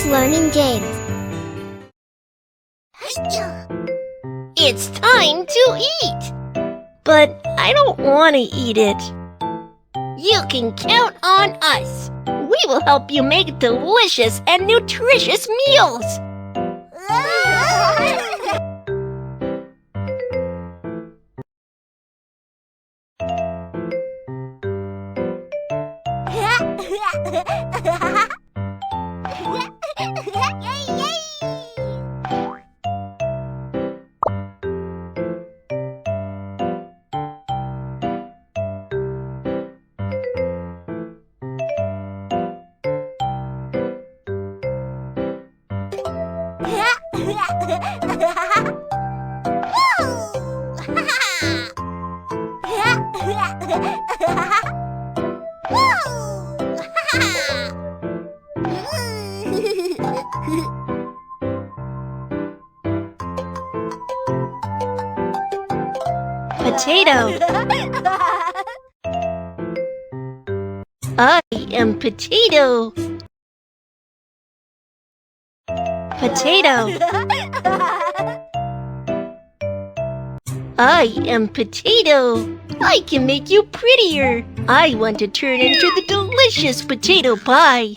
learning games. It's time to eat! But I don't want to eat it. You can count on us. We will help you make delicious and nutritious meals. Potato. I am potato. Potato. I am potato. I can make you prettier. I want to turn into the delicious potato pie.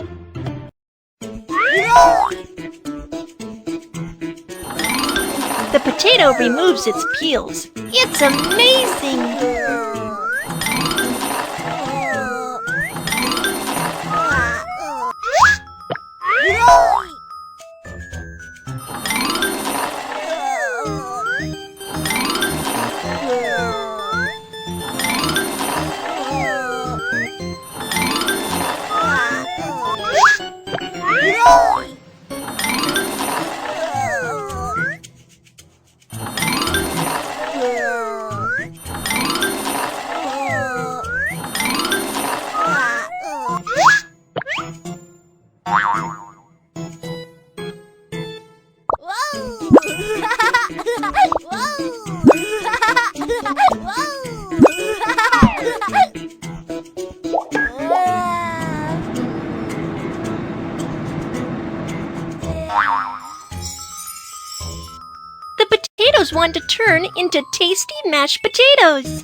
The potato removes its peels. It's amazing! The potatoes want to turn into tasty mashed potatoes.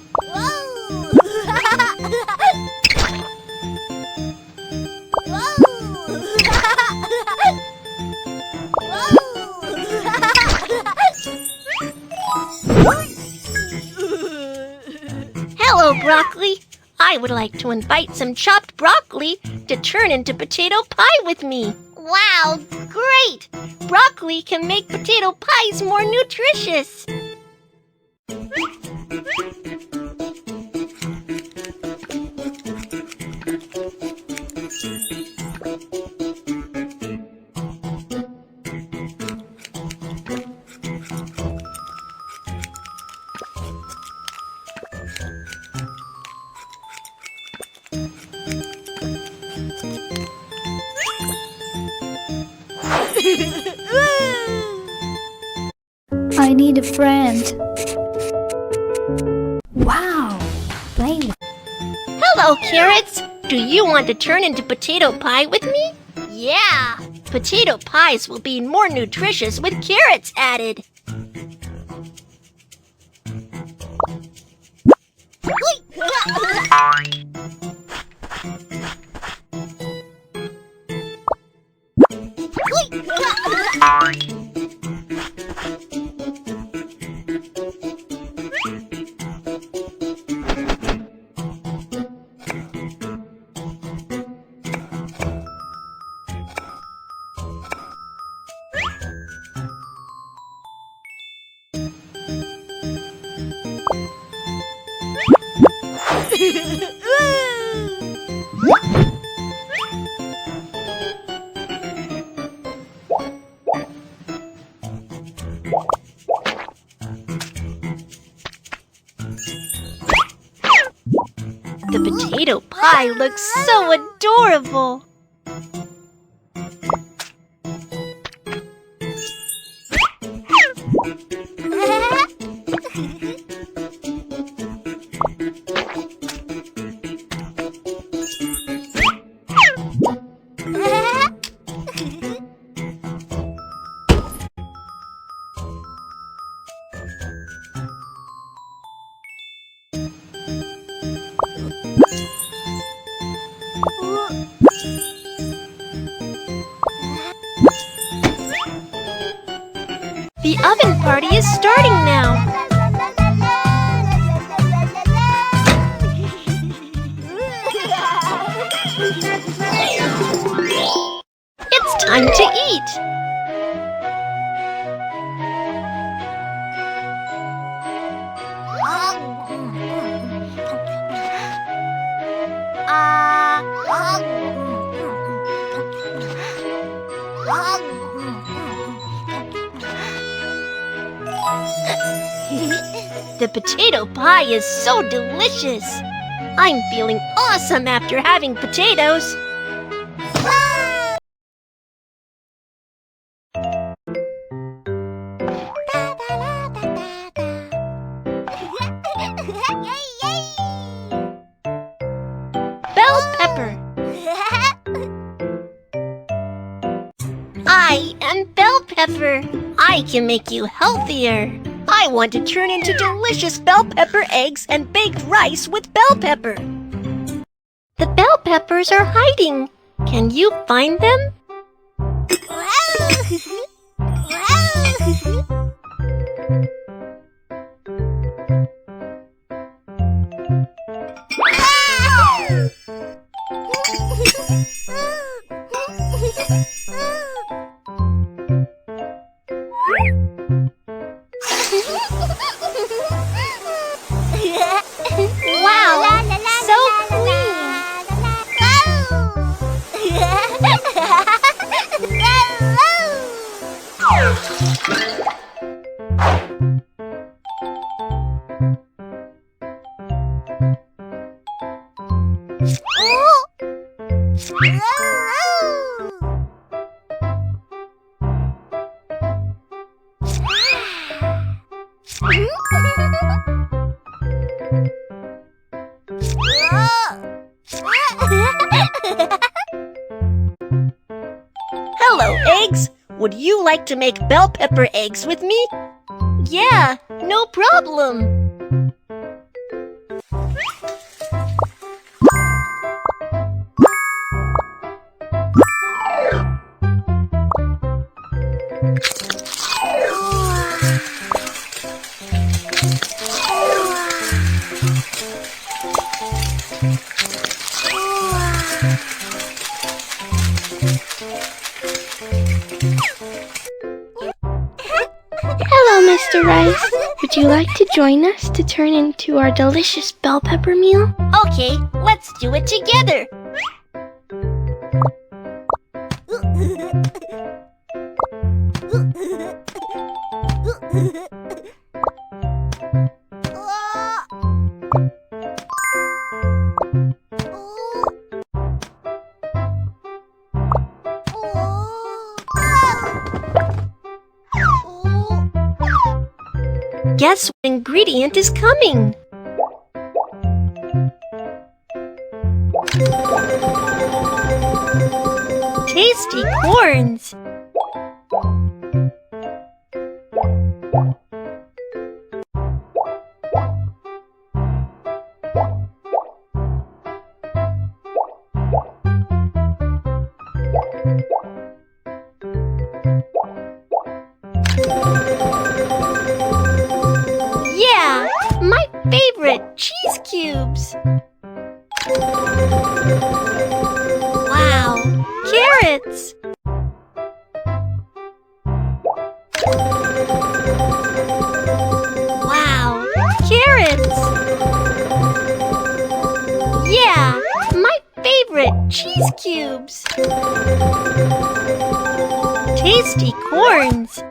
Hello, broccoli. I would like to invite some chopped broccoli to turn into potato pie with me. Wow, great! Broccoli can make potato pies more nutritious. I need a friend. Wow! Play with. Hello, carrots! Do you want to turn into potato pie with me? Yeah! Potato pies will be more nutritious with carrots added. The potato pie looks so adorable. The oven party is starting now. It's time to eat. The potato pie is so delicious. I'm feeling awesome after having potatoes. Bell pepper. I am bell pepper. I can make you healthier. I want to turn into delicious bell pepper eggs and baked rice with bell pepper. The bell peppers are hiding. Can you find them? Wow, so clean! Hello, eggs! Would you like to make bell pepper eggs with me? Yeah, no problem! Hello, Mr. Rice. Would you like to join us to turn into our delicious bell pepper meal? Okay, let's do it together! Guess what ingredient is coming? Tasty corns! Yeah, my favorite, cheese cubes! Wow, carrots! Wow, carrots! Yeah, my favorite, cheese cubes! Tasty corns!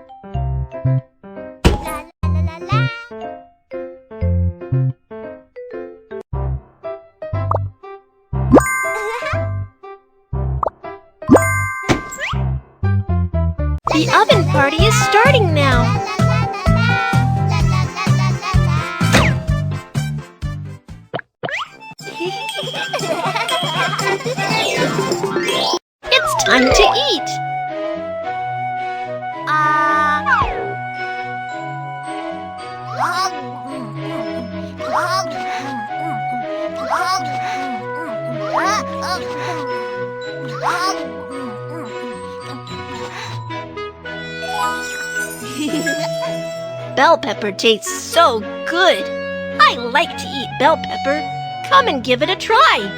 The oven party is starting now. It's time to eat. Bell pepper tastes so good. I like to eat bell pepper. Come and give it a try.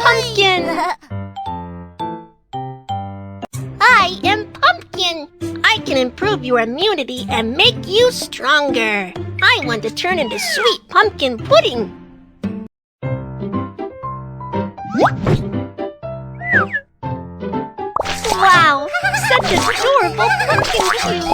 Pumpkin! I am Pumpkin. I can improve your immunity and make you stronger. I want to turn into sweet pumpkin pudding. Wow, such adorable pumpkin cubes!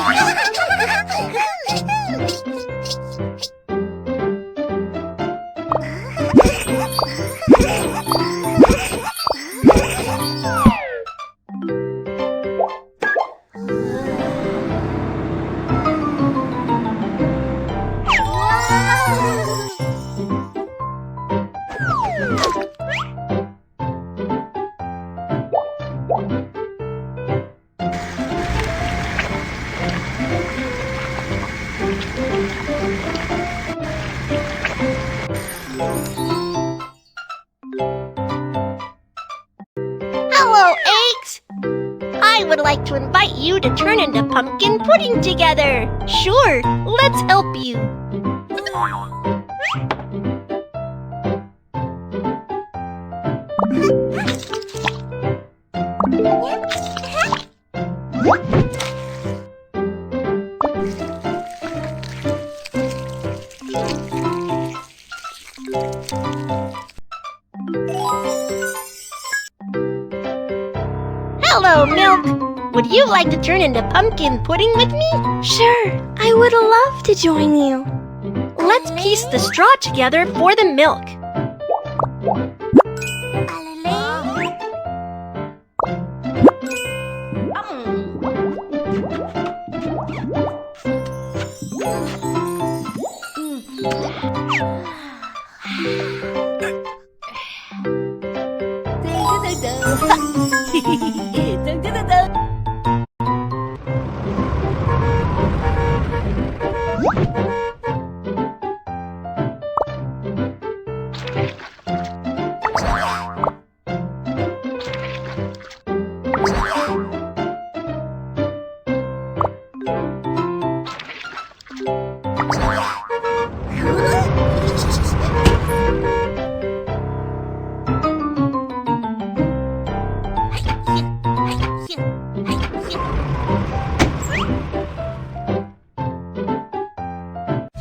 Hello, eggs! I would like to invite you to turn into pumpkin pudding together. Sure, let's help you. Hello, Milk. Would you like to turn into pumpkin pudding with me? Sure, I would love to join you. Let's piece the straw together for the milk.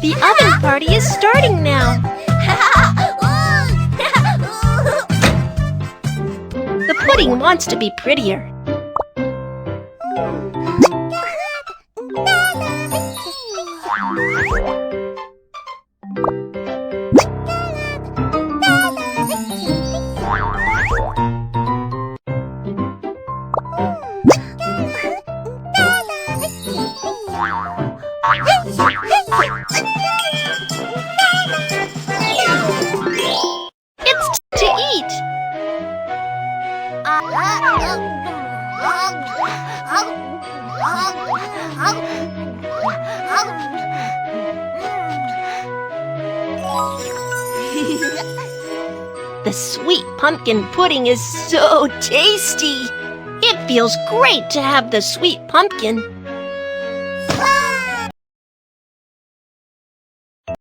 The oven party is starting now. The pudding wants to be prettier. It's to eat. The sweet pumpkin pudding is so tasty. It feels great to have the sweet pumpkin.